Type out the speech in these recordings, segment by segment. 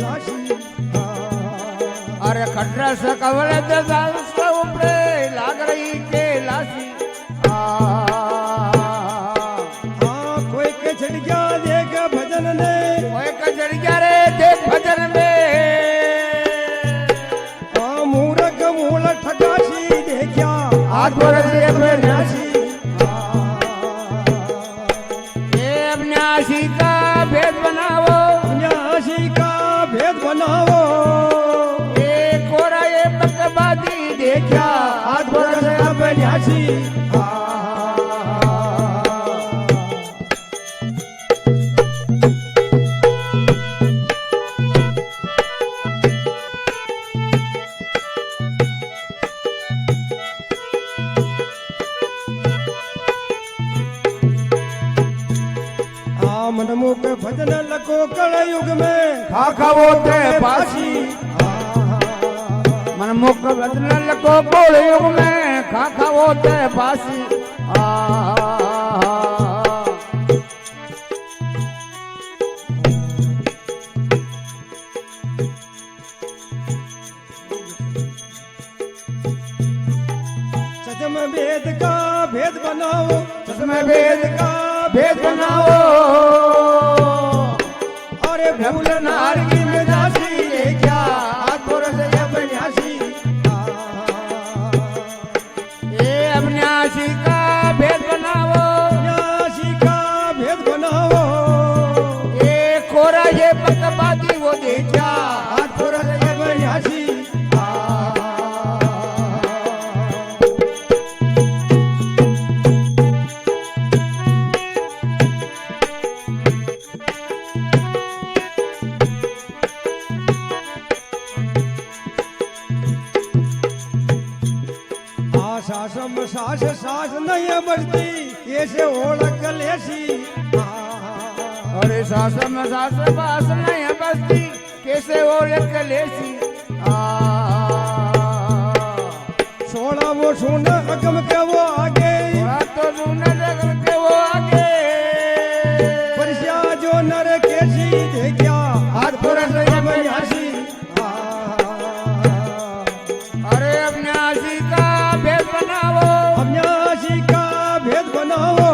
लाशी अरे खटरा से कवल दल से उपड़े लाग रही के लाशी कोई के चढ़ गया देख भजन ने कोई के चढ़ गया रे देख भजन में मूरख मूल ठगाशी देखा हाथ बोल से अविनाशी ये अविनाशी का भेद बनाओ अविनाशी का भेद बनाओ ये कोरा ये पकवादी देखा हाथ बोल से अविनाशी मनमुख भजन लको कल युग में खाखा वो ते पासी मनमुख भजन लको कोल युग में खाखा वो ते पासी सजम वेद का भेद बनाओ सजम वेद का भेद बनाओ अरे भूल नारगी में दासी देखा आतुर से अविनाशी ये अविनाशी का भेद बनाओ अविनाशी का भेद बनाओ ये कोरा ये पकवादी वो देखा आतुर से अविनाशी सास सास नहीं बजती कैसे ओळख लेसी अरे सास में सास बास नहीं बसती कैसे ओळख लेसी सोना वो सुन अगम के वो आगे तो सुन अगम के वो आगे परसिया जो नर कैसी देखा हाथ पुरस अविनाशी अरे अविनाशी का भेद बनाओ अविनाशी का भेद बनाओ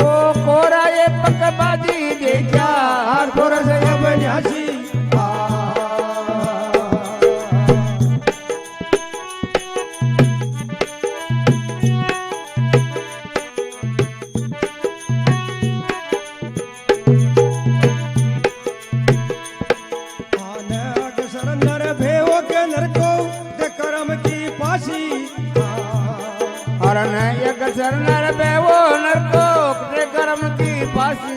ओ कोरा ये पकवादी देखा हाथ पुरस अविनाशी नर पे वो नर को कर्म की पासी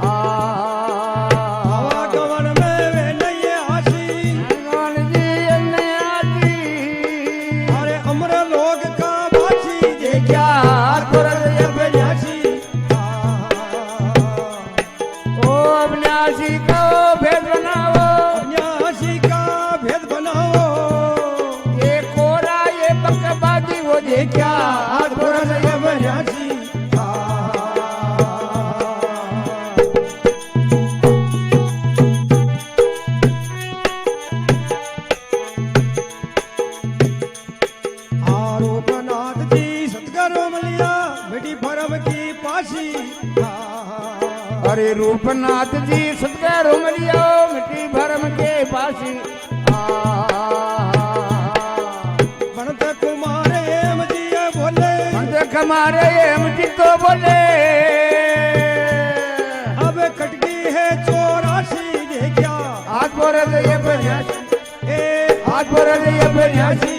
हवा गवन में वे नहीं आसी गवन जी नहीं आती अरे अमर लोग का बासी देखा तुरंत अविनाशी ओ अविनाशी का भेद बनाओ अविनाशी का भेद बनाओ ये कोरा ये पकवादी वो देखा तुरंत अविनाशी आरोपनाथ जी सतगुरु मिलिया मिट्टी भरम की पासी अरे रूपनाथ जी सतगुरु मिलिया मिट्टी भरम के पासी बनत कुमार एम जी बोले बनत कुमार एम जी तो बोले अब कटकी है 84 देखा हाथ बोल ये अविनाशी ए हाथ बोल ये अविनाशी